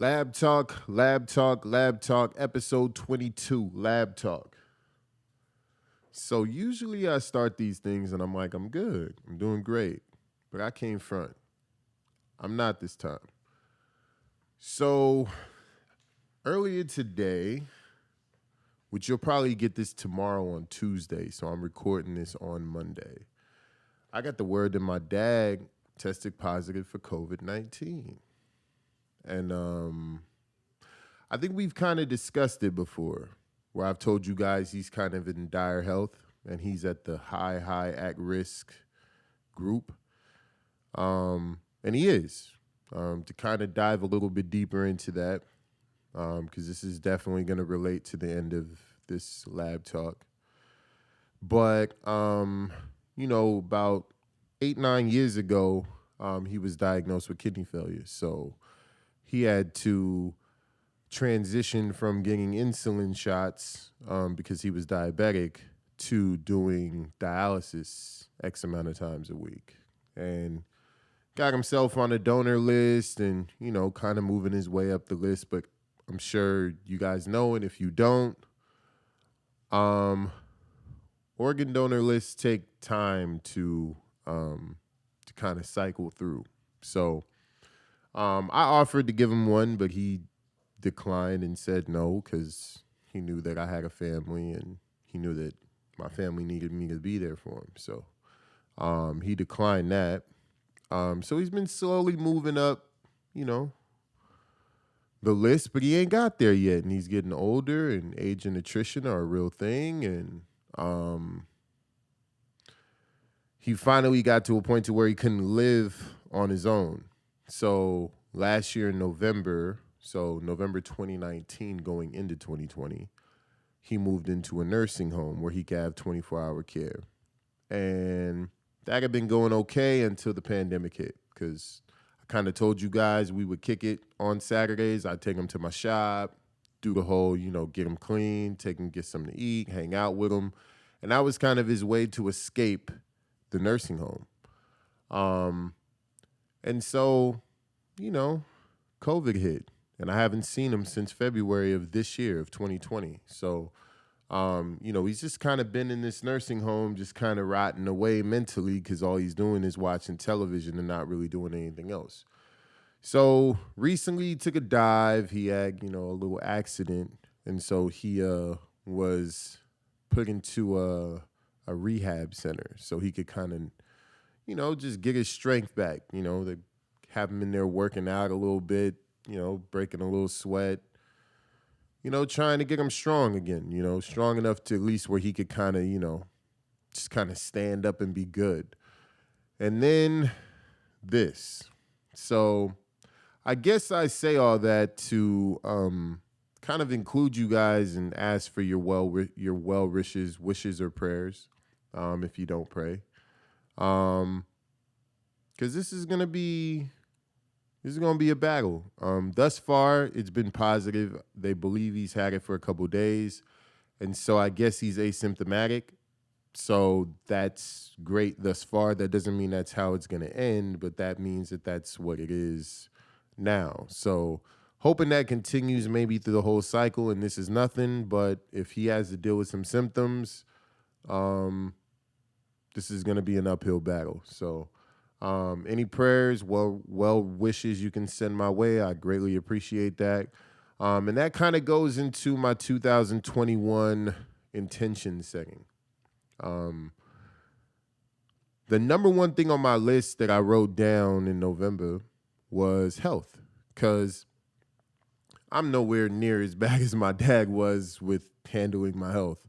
Lab Talk, episode 22, Lab Talk. So usually I start these things and I'm like, I'm good, I'm doing great, but I came front. I'm not this time. So earlier today, which you'll probably get this tomorrow on Tuesday, so I'm recording this on Monday. I got the word that my dad tested positive for COVID-19. And I think we've kind of discussed it before, where I've told you guys he's kind of in dire health and he's at the high at risk group. And he is. To kind of dive a little bit deeper into that, because this is definitely going to relate to the end of this lab talk. But, about 8-9 years ago, he was diagnosed with kidney failure. So he had to transition from getting insulin shots because he was diabetic to doing dialysis X amount of times a week. And got himself on a donor list and, kind of moving his way up the list. But I'm sure you guys know it. If you don't, organ donor lists take time to kind of cycle through. So I offered to give him one, but he declined and said no because he knew that I had a family and he knew that my family needed me to be there for him. So he declined that. So he's been slowly moving up, the list, but he ain't got there yet. And he's getting older and age and attrition are a real thing. And he finally got to a point to where he couldn't live on his own. So last year in November 2019 going into 2020, he moved into a nursing home where he could have 24-hour care. And that had been going okay until the pandemic hit, because I kind of told you guys we would kick it on Saturdays. I'd take him to my shop, do the whole, get him clean, take him, get something to eat, hang out with him. And that was kind of his way to escape the nursing home. And so, COVID hit. And I haven't seen him since February of this year, of 2020. So, he's just kind of been in this nursing home, just kind of rotting away mentally because all he's doing is watching television and not really doing anything else. So recently he took a dive. He had, a little accident. And so he was put into a rehab center so he could kind of, just get his strength back, they have him in there working out a little bit, breaking a little sweat, trying to get him strong again, strong enough to at least where he could kind of, just kind of stand up and be good. And then this. So I guess I say all that to kind of include you guys and ask for your well wishes or prayers if you don't pray. Because this is going to be a battle. Thus far, it's been positive. They believe he's had it for a couple days. And so I guess he's asymptomatic. So that's great thus far. That doesn't mean that's how it's going to end, but that means that that's what it is now. So hoping that continues maybe through the whole cycle, and this is nothing. But if he has to deal with some symptoms, this is going to be an uphill battle. So any prayers, well wishes you can send my way. I greatly appreciate that. And that kind of goes into my 2021 intention setting. The number one thing on my list that I wrote down in November was health, because I'm nowhere near as bad as my dad was with handling my health.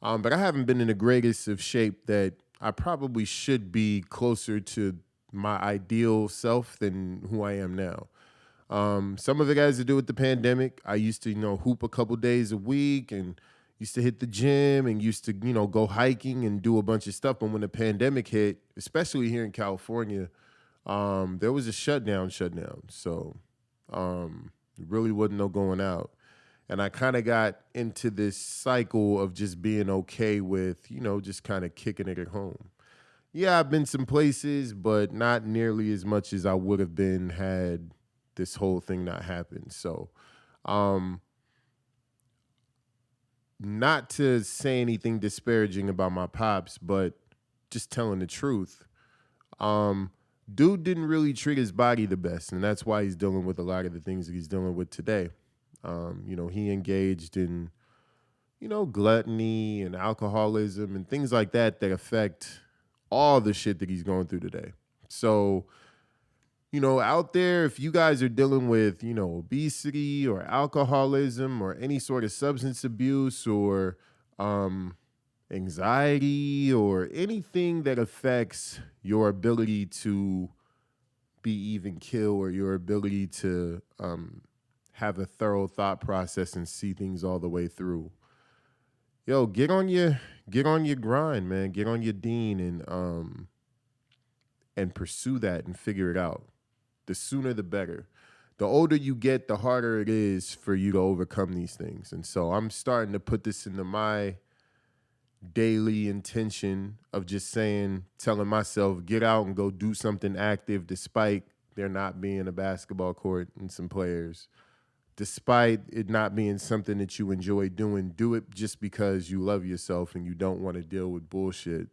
But I haven't been in the greatest of shape that I probably should be closer to my ideal self than who I am now. Some of it has to do with the pandemic. I used to, hoop a couple days a week and used to hit the gym and used to, go hiking and do a bunch of stuff. But when the pandemic hit, especially here in California, there was a shutdown. So really wasn't no going out. And I kind of got into this cycle of just being okay with, just kind of kicking it at home. Yeah, I've been some places, but not nearly as much as I would have been had this whole thing not happen. So, not to say anything disparaging about my pops, but just telling the truth. Dude didn't really treat his body the best, and that's why he's dealing with a lot of the things that he's dealing with today. He engaged in, gluttony and alcoholism and things like that affect all the shit that he's going through today. So, out there, if you guys are dealing with, obesity or alcoholism or any sort of substance abuse or anxiety or anything that affects your ability to be even keel or your ability to have a thorough thought process and see things all the way through, yo, get on your grind, man. Get on your dean and pursue that and figure it out. The sooner the better. The older you get, the harder it is for you to overcome these things. And so I'm starting to put this into my daily intention of just telling myself, get out and go do something active despite there not being a basketball court and some players. Despite it not being something that you enjoy doing, do it just because you love yourself and you don't want to deal with bullshit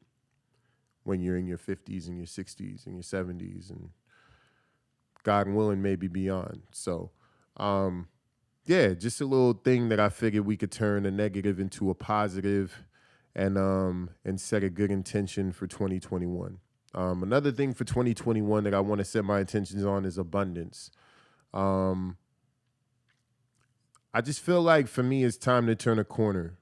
when you're in your 50s and your 60s and your 70s and God willing, maybe beyond. So, just a little thing that I figured we could turn a negative into a positive and set a good intention for 2021. Another thing for 2021 that I want to set my intentions on is abundance. I just feel like for me, it's time to turn a corner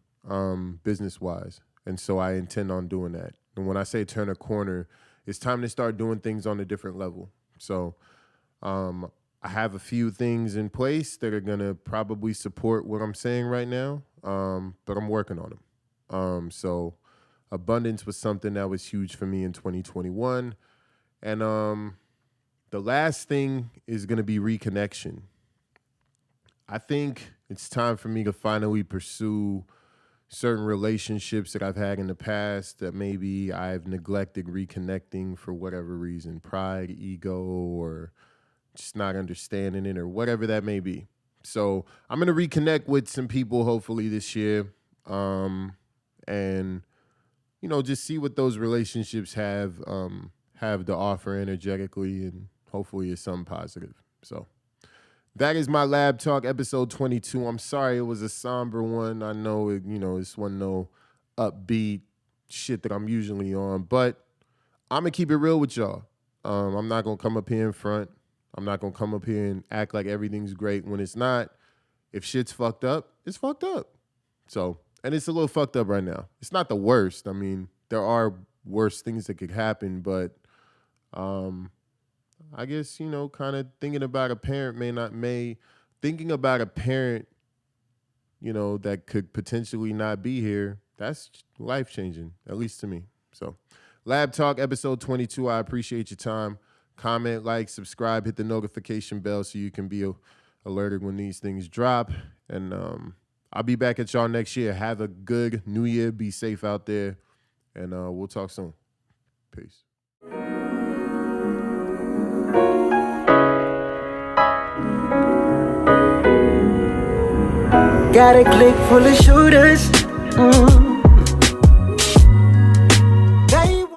business-wise. And so I intend on doing that. And when I say turn a corner, it's time to start doing things on a different level. So I have a few things in place that are going to probably support what I'm saying right now, but I'm working on them. So abundance was something that was huge for me in 2021. And the last thing is going to be reconnection. I think it's time for me to finally pursue certain relationships that I've had in the past that maybe I've neglected reconnecting for whatever reason, pride, ego, or just not understanding it or whatever that may be. So I'm going to reconnect with some people hopefully this year and, just see what those relationships have to offer energetically, and hopefully it's something positive. So that is my Lab Talk episode 22. I'm sorry it was a somber one. I know this wasn't no upbeat shit that I'm usually on, but I'm going to keep it real with y'all. I'm not going to come up here in front. I'm not going to come up here and act like everything's great when it's not. If shit's fucked up, it's fucked up. So, and it's a little fucked up right now. It's not the worst. I mean, there are worse things that could happen, but I guess, kind of thinking about a parent thinking about a parent, that could potentially not be here, that's life-changing, at least to me. So, Lab Talk episode 22, I appreciate your time. Comment, like, subscribe, hit the notification bell so you can be alerted when these things drop. And I'll be back at y'all next year. Have a good new year. Be safe out there. And we'll talk soon. Peace. Got a clique full of shooters.